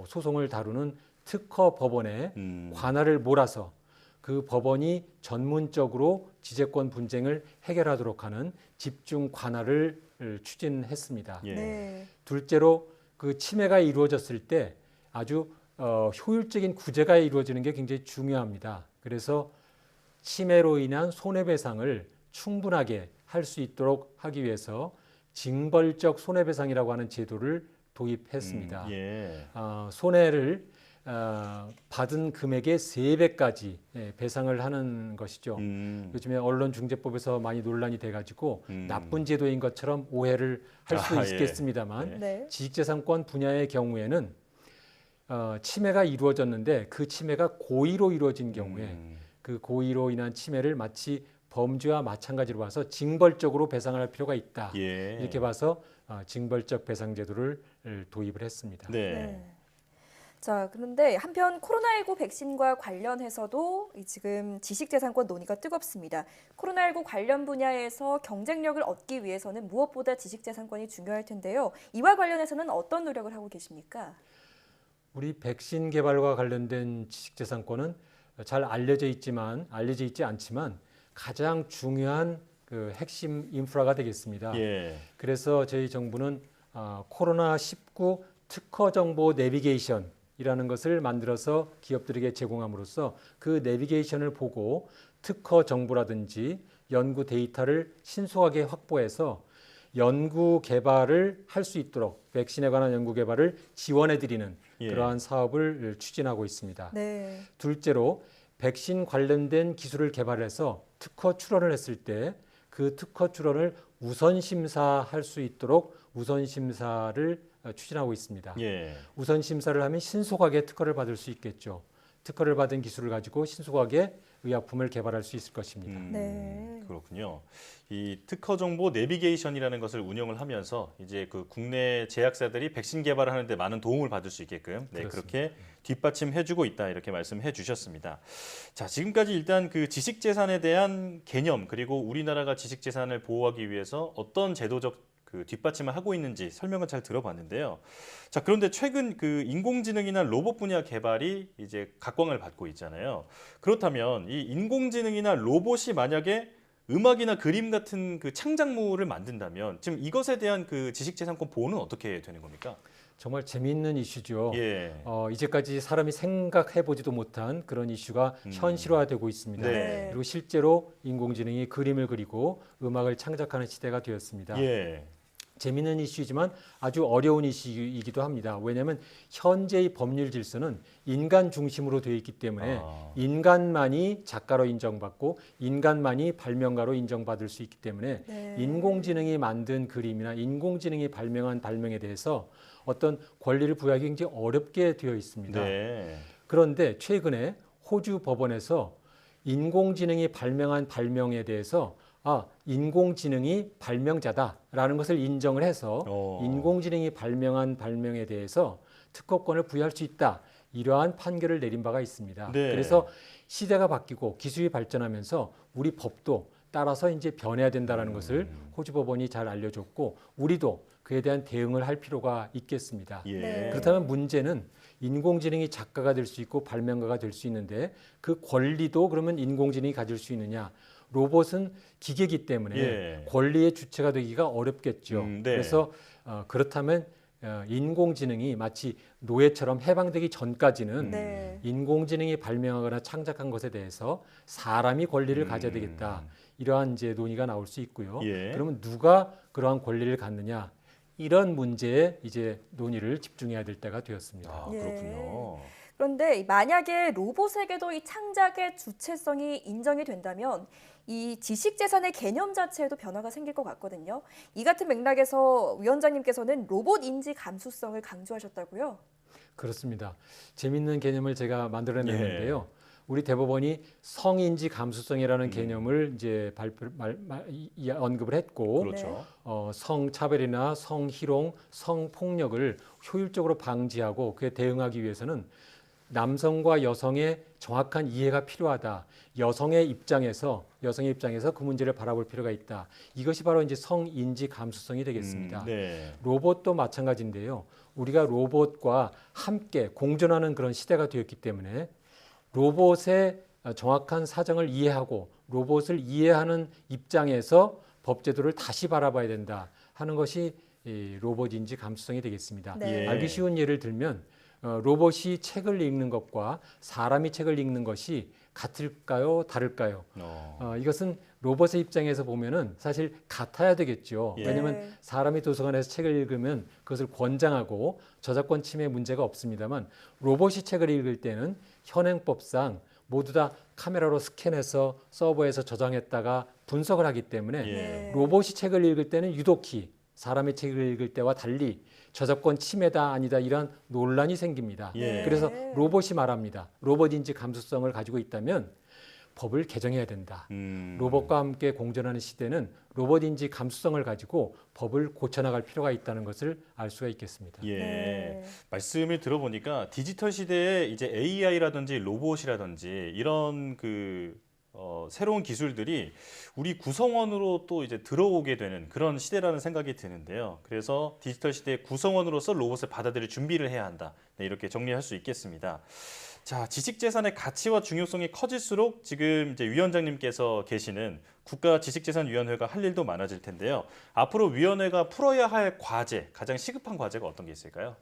Speaker 9: 소송을 다루는 특허 법원에 관할을 몰아서 그 법원이 전문적으로 지재권 분쟁을 해결하도록 하는 집중 관할을 추진했습니다.
Speaker 1: 예.
Speaker 2: 네.
Speaker 9: 둘째로 그 침해가 이루어졌을 때 아주 효율적인 구제가 이루어지는 게 굉장히 중요합니다. 그래서 침해로 인한 손해배상을 충분하게 할 수 있도록 하기 위해서 징벌적 손해배상이라고 하는 제도를 도입했습니다.
Speaker 1: 예.
Speaker 9: 손해를 받은 금액의 3배까지 배상을 하는 것이죠. 요즘에 언론중재법에서 많이 논란이 돼가지고 나쁜 제도인 것처럼 오해를 할 수
Speaker 1: 아,
Speaker 9: 있겠습니다만
Speaker 1: 예.
Speaker 2: 네.
Speaker 9: 지식재산권 분야의 경우에는 침해가 이루어졌는데 그 침해가 고의로 이루어진 경우에 그 고의로 인한 침해를 마치 범죄와 마찬가지로 봐서 징벌적으로 배상을 할 필요가 있다.
Speaker 1: 예.
Speaker 9: 이렇게 봐서 징벌적 배상 제도를 도입을 했습니다.
Speaker 1: 네.
Speaker 2: 네. 자, 그런데 한편 코로나19 백신과 관련해서도 지금 지식재산권 논의가 뜨겁습니다. 코로나19 관련 분야에서 경쟁력을 얻기 위해서는 무엇보다 지식재산권이 중요할 텐데요. 이와 관련해서는 어떤 노력을 하고 계십니까?
Speaker 9: 우리 백신 개발과 관련된 지식재산권은 잘 알려져 있지 않지만 가장 중요한 그 핵심 인프라가 되겠습니다.
Speaker 1: 예.
Speaker 9: 그래서 저희 정부는 코로나19 특허 정보 내비게이션이라는 것을 만들어서 기업들에게 제공함으로써 그 내비게이션을 보고 특허 정보라든지 연구 데이터를 신속하게 확보해서 연구 개발을 할 수 있도록 백신에 관한 연구 개발을 지원해 드리는
Speaker 1: 예.
Speaker 9: 그러한 사업을 추진하고 있습니다.
Speaker 2: 네.
Speaker 9: 둘째로 백신 관련된 기술을 개발해서 특허 출원을 했을 때 그 특허 출원을 우선 심사할 수 있도록 우선 심사를 추진하고 있습니다.
Speaker 1: 예.
Speaker 9: 우선 심사를 하면 신속하게 특허를 받을 수 있겠죠. 특허를 받은 기술을 가지고 신속하게 의약품을 개발할 수 있을 것입니다.
Speaker 2: 네.
Speaker 1: 그렇군요. 이 특허 정보 내비게이션이라는 것을 운영을 하면서 이제 그 국내 제약사들이 백신 개발을 하는데 많은 도움을 받을 수 있게끔 그렇게 뒷받침해주고 있다 이렇게 말씀해 주셨습니다. 자, 지금까지 일단 그 지식재산에 대한 개념 그리고 우리나라가 지식재산을 보호하기 위해서 어떤 제도적 그 뒷받침을 하고 있는지 설명을 잘 들어봤는데요. 자, 그런데 최근 그 인공지능이나 로봇 분야 개발이 이제 각광을 받고 있잖아요. 그렇다면 이 인공지능이나 로봇이 만약에 음악이나 그림 같은 그 창작물을 만든다면 지금 이것에 대한 그 지식재산권 보호는 어떻게 되는 겁니까?
Speaker 9: 정말 재미있는 이슈죠.
Speaker 1: 예.
Speaker 9: 이제까지 사람이 생각해보지도 못한 그런 이슈가 현실화되고 있습니다.
Speaker 1: 네.
Speaker 9: 그리고 실제로 인공지능이 그림을 그리고 음악을 창작하는 시대가 되었습니다.
Speaker 1: 예.
Speaker 9: 재미있는 이슈이지만 아주 어려운 이슈이기도 합니다. 왜냐하면 현재의 법률 질서는 인간 중심으로 되어 있기 때문에 인간만이 작가로 인정받고 인간만이 발명가로 인정받을 수 있기 때문에
Speaker 2: 네.
Speaker 9: 인공지능이 만든 그림이나 인공지능이 발명한 발명에 대해서 어떤 권리를 부여하기 굉장히 어렵게 되어 있습니다.
Speaker 1: 네.
Speaker 9: 그런데 최근에 호주 법원에서 인공지능이 발명한 발명에 대해서 인공지능이 발명자다라는 것을 인정을 해서 인공지능이 발명한 발명에 대해서 특허권을 부여할 수 있다. 이러한 판결을 내린 바가 있습니다.
Speaker 1: 네.
Speaker 9: 그래서 시대가 바뀌고 기술이 발전하면서 우리 법도 따라서 이제 변해야 된다는 것을 호주 법원이 잘 알려줬고 우리도 그에 대한 대응을 할 필요가 있겠습니다.
Speaker 1: 예.
Speaker 2: 네.
Speaker 9: 그렇다면 문제는 인공지능이 작가가 될 수 있고 발명가가 될 수 있는데 그 권리도 그러면 인공지능이 가질 수 있느냐? 로봇은 기계이기 때문에
Speaker 1: 예.
Speaker 9: 권리의 주체가 되기가 어렵겠죠.
Speaker 1: 네.
Speaker 9: 그래서 그렇다면 인공지능이 마치 노예처럼 해방되기 전까지는
Speaker 2: 네.
Speaker 9: 인공지능이 발명하거나 창작한 것에 대해서 사람이 권리를 가져야 되겠다. 이러한 이제 논의가 나올 수 있고요.
Speaker 1: 예.
Speaker 9: 그러면 누가 그러한 권리를 갖느냐? 이런 문제에 이제 논의를 집중해야 될 때가 되었습니다.
Speaker 2: 예.
Speaker 1: 그렇군요.
Speaker 2: 그런데 만약에 로봇에게도 이 창작의 주체성이 인정이 된다면 이 지식재산의 개념 자체에도 변화가 생길 것 같거든요. 이 같은 맥락에서 위원장님께서는 로봇 인지 감수성을 강조하셨다고요?
Speaker 9: 그렇습니다. 재밌는 개념을 제가 만들어냈는데요. 우리 대법원이 성인지 감수성이라는 개념을 이제 언급을 했고,
Speaker 1: 그렇죠.
Speaker 9: 성차별이나 성희롱, 성폭력을 효율적으로 방지하고 그에 대응하기 위해서는 남성과 여성의 정확한 이해가 필요하다. 여성의 입장에서 그 문제를 바라볼 필요가 있다. 이것이 바로 이제 성인지 감수성이 되겠습니다.
Speaker 1: 네.
Speaker 9: 로봇도 마찬가지인데요. 우리가 로봇과 함께 공존하는 그런 시대가 되었기 때문에 로봇의 정확한 사정을 이해하고 로봇을 이해하는 입장에서 법제도를 다시 바라봐야 된다 하는 것이 로봇인지 감수성이 되겠습니다.
Speaker 2: 네.
Speaker 9: 알기 쉬운 예를 들면 로봇이 책을 읽는 것과 사람이 책을 읽는 것이 같을까요? 다를까요? 이것은 로봇의 입장에서 보면은 사실 같아야 되겠죠.
Speaker 1: 예.
Speaker 9: 왜냐하면 사람이 도서관에서 책을 읽으면 그것을 권장하고 저작권 침해 문제가 없습니다만 로봇이 책을 읽을 때는 현행법상 모두 다 카메라로 스캔해서 서버에서 저장했다가 분석을 하기 때문에
Speaker 1: 예.
Speaker 9: 로봇이 책을 읽을 때는 유독히 사람의 책을 읽을 때와 달리 저작권 침해다 아니다 이런 논란이 생깁니다.
Speaker 1: 예.
Speaker 9: 그래서 로봇이 말합니다. 로봇인지 감수성을 가지고 있다면 법을 개정해야 된다. 로봇과 함께 공존하는 시대는 로봇인지 감수성을 가지고 법을 고쳐나갈 필요가 있다는 것을 알 수가 있겠습니다.
Speaker 1: 예.
Speaker 2: 네.
Speaker 1: 말씀을 들어보니까 디지털 시대에 이제 AI라든지 로봇이라든지 이런 새로운 기술들이 우리 구성원으로 또 이제 들어오게 되는 그런 시대라는 생각이 드는데요. 그래서 디지털 시대의 구성원으로서 로봇을 받아들일 준비를 해야 한다. 네, 이렇게 정리할 수 있겠습니다. 자, 지식재산의 가치와 중요성이 커질수록 지금 이제 위원장님께서 계시는 국가지식재산위원회가 할 일도 많아질 텐데요. 앞으로 위원회가 풀어야 할 과제, 가장 시급한 과제가 어떤 게 있을까요?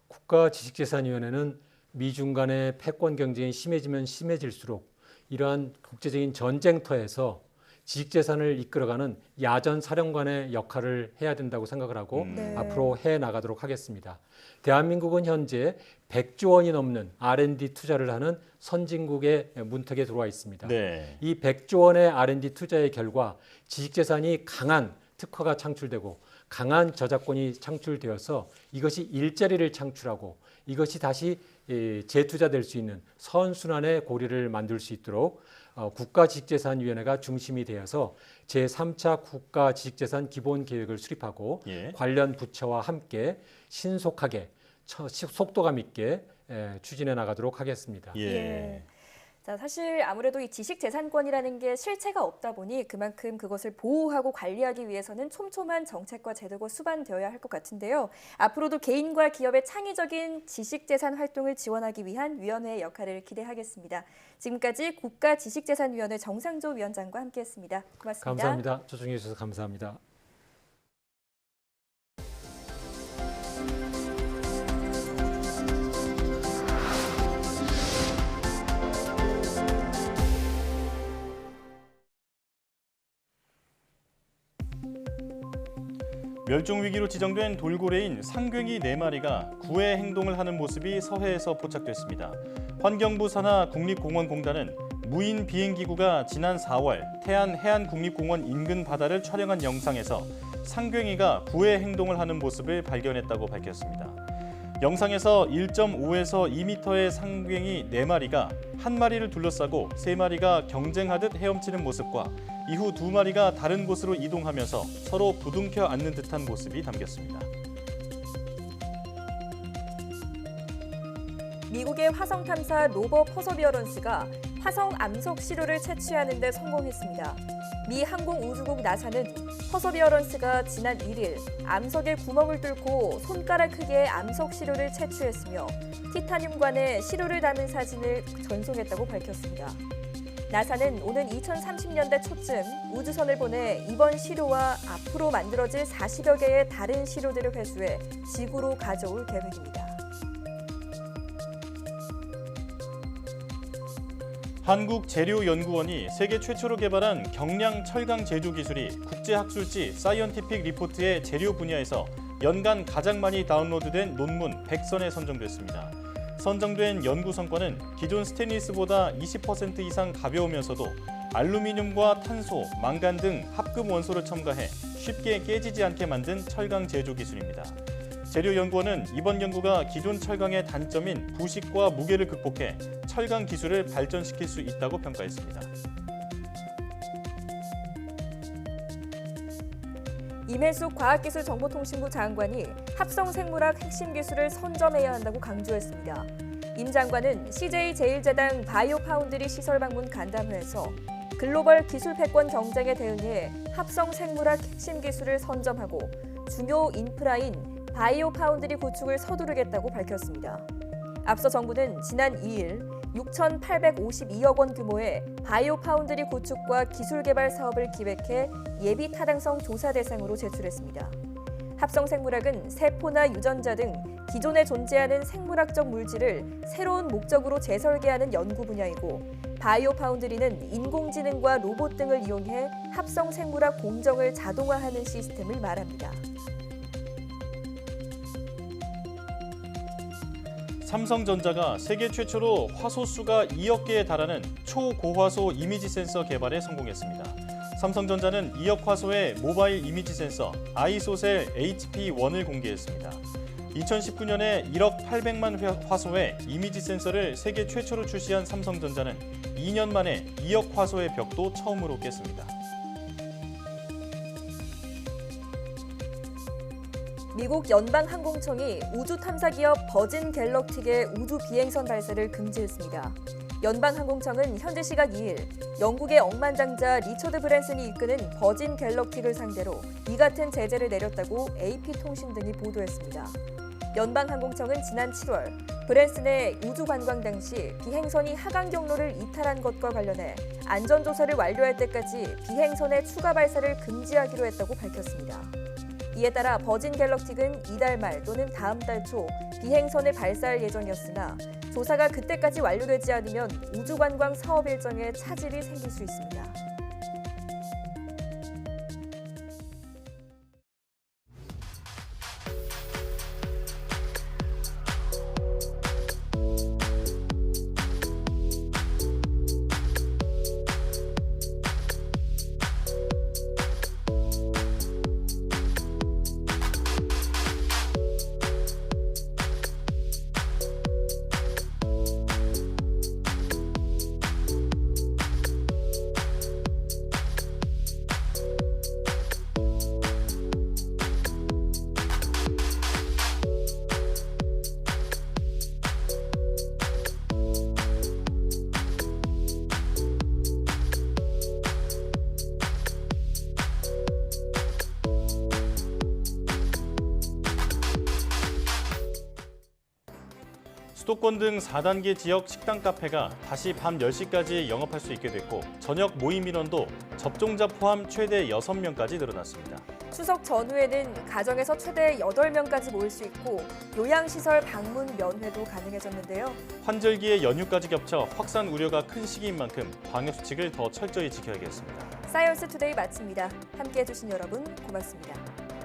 Speaker 9: 국가지식재산위원회는 미중 간의 패권 경쟁이 심해지면 심해질수록 이러한 국제적인 전쟁터에서 지식재산을 이끌어가는 야전 사령관의 역할을 해야 된다고 생각을 하고
Speaker 2: 네.
Speaker 9: 앞으로 해 나가도록 하겠습니다. 대한민국은 현재 100조 원이 넘는 R&D 투자를 하는 선진국의 문턱에 들어와 있습니다.
Speaker 1: 네.
Speaker 9: 이 100조 원의 R&D 투자의 결과 지식재산이 강한 특허가 창출되고 강한 저작권이 창출되어서 이것이 일자리를 창출하고 이것이 다시 재투자될 수 있는 선순환의 고리를 만들 수 있도록 국가지식재산위원회가 중심이 되어서 제3차 국가지식재산 기본계획을 수립하고
Speaker 1: 예.
Speaker 9: 관련 부처와 함께 신속하게 속도감 있게 추진해 나가도록 하겠습니다.
Speaker 1: 예.
Speaker 2: 자, 사실 아무래도 이 지식재산권이라는 게 실체가 없다 보니 그만큼 그것을 보호하고 관리하기 위해서는 촘촘한 정책과 제도가 수반되어야 할 것 같은데요. 앞으로도 개인과 기업의 창의적인 지식재산 활동을 지원하기 위한 위원회의 역할을 기대하겠습니다. 지금까지 국가지식재산위원회 정상조 위원장과 함께했습니다. 고맙습니다.
Speaker 9: 감사합니다. 초청해 주셔서 감사합니다.
Speaker 1: 멸종위기로 지정된 돌고래인 상괭이 4마리가 구애 행동을 하는 모습이 서해에서 포착됐습니다. 환경부 산하 국립공원공단은 무인 비행기구가 지난 4월 태안해안국립공원 인근 바다를 촬영한 영상에서 상괭이가 구애 행동을 하는 모습을 발견했다고 밝혔습니다. 영상에서 1.5에서 2m의 상괭이 4마리가 한 마리를 둘러싸고 3마리가 경쟁하듯 헤엄치는 모습과 이후 2마리가 다른 곳으로 이동하면서 서로 부둥켜 앉는 듯한 모습이 담겼습니다.
Speaker 2: 미국의 화성 탐사 로버 퍼서비어런스가 화성 암석 시료를 채취하는 데 성공했습니다. 미 항공우주국 나사는 퍼서비어런스가 지난 1일 암석에 구멍을 뚫고 손가락 크기의 암석 시료를 채취했으며 티타늄관에 시료를 담은 사진을 전송했다고 밝혔습니다. 나사는 오는 2030년대 초쯤 우주선을 보내 이번 시료와 앞으로 만들어질 40여 개의 다른 시료들을 회수해 지구로 가져올 계획입니다.
Speaker 1: 한국재료연구원이 세계 최초로 개발한 경량 철강 제조 기술이 국제학술지 사이언티픽 리포트의 재료 분야에서 연간 가장 많이 다운로드된 논문 100선에 선정됐습니다. 선정된 연구 성과는 기존 스테인리스보다 20% 이상 가벼우면서도 알루미늄과 탄소, 망간 등 합금 원소를 첨가해 쉽게 깨지지 않게 만든 철강 제조 기술입니다. 재료연구원은 이번 연구가 기존 철강의 단점인 부식과 무게를 극복해 철강 기술을 발전시킬 수 있다고 평가했습니다.
Speaker 2: 임혜숙 과학기술정보통신부 장관이 합성생물학 핵심 기술을 선점해야 한다고 강조했습니다. 임 장관은 CJ제일제당 바이오파운드리 시설 방문 간담회에서 글로벌 기술 패권 경쟁에 대응해 합성생물학 핵심 기술을 선점하고 중요 인프라인 바이오파운드리 구축을 서두르겠다고 밝혔습니다. 앞서 정부는 지난 2일 6,852억 원 규모의 바이오파운드리 구축과 기술 개발 사업을 기획해 예비 타당성 조사 대상으로 제출했습니다. 합성생물학은 세포나 유전자 등 기존에 존재하는 생물학적 물질을 새로운 목적으로 재설계하는 연구 분야이고, 바이오파운드리는 인공지능과 로봇 등을 이용해 합성생물학 공정을 자동화하는 시스템을 말합니다.
Speaker 1: 삼성전자가 세계 최초로 화소수가 2억 개에 달하는 초고화소 이미지 센서 개발에 성공했습니다. 삼성전자는 2억 화소의 모바일 이미지 센서 아이소셀 HP1을 공개했습니다. 2019년에 1억 800만 화소의 이미지 센서를 세계 최초로 출시한 삼성전자는 2년 만에 2억 화소의 벽도 처음으로 깼습니다.
Speaker 2: 미국 연방항공청이 우주 탐사 기업 버진 갤럭틱의 우주 비행선 발사를 금지했습니다. 연방항공청은 현지 시각 2일 영국의 억만장자 리처드 브랜슨이 이끄는 버진 갤럭틱을 상대로 이 같은 제재를 내렸다고 AP통신 등이 보도했습니다. 연방항공청은 지난 7월 브랜슨의 우주 관광 당시 비행선이 하강 경로를 이탈한 것과 관련해 안전조사를 완료할 때까지 비행선의 추가 발사를 금지하기로 했다고 밝혔습니다. 이에 따라 버진 갤럭틱은 이달 말 또는 다음 달 초 비행선을 발사할 예정이었으나 조사가 그때까지 완료되지 않으면 우주관광 사업 일정에 차질이 생길 수 있습니다.
Speaker 1: 수도권 등 4단계 지역 식당 카페가 다시 밤 10시까지 영업할 수 있게 됐고, 저녁 모임 인원도 접종자 포함 최대 6명까지 늘어났습니다.
Speaker 2: 추석 전후에는 가정에서 최대 8명까지 모일 수 있고 요양시설 방문 면회도 가능해졌는데요.
Speaker 1: 환절기에 연휴까지 겹쳐 확산 우려가 큰 시기인 만큼 방역수칙을 더 철저히 지켜야겠습니다.
Speaker 2: 사이언스 투데이 마칩니다. 함께해 주신 여러분 고맙습니다.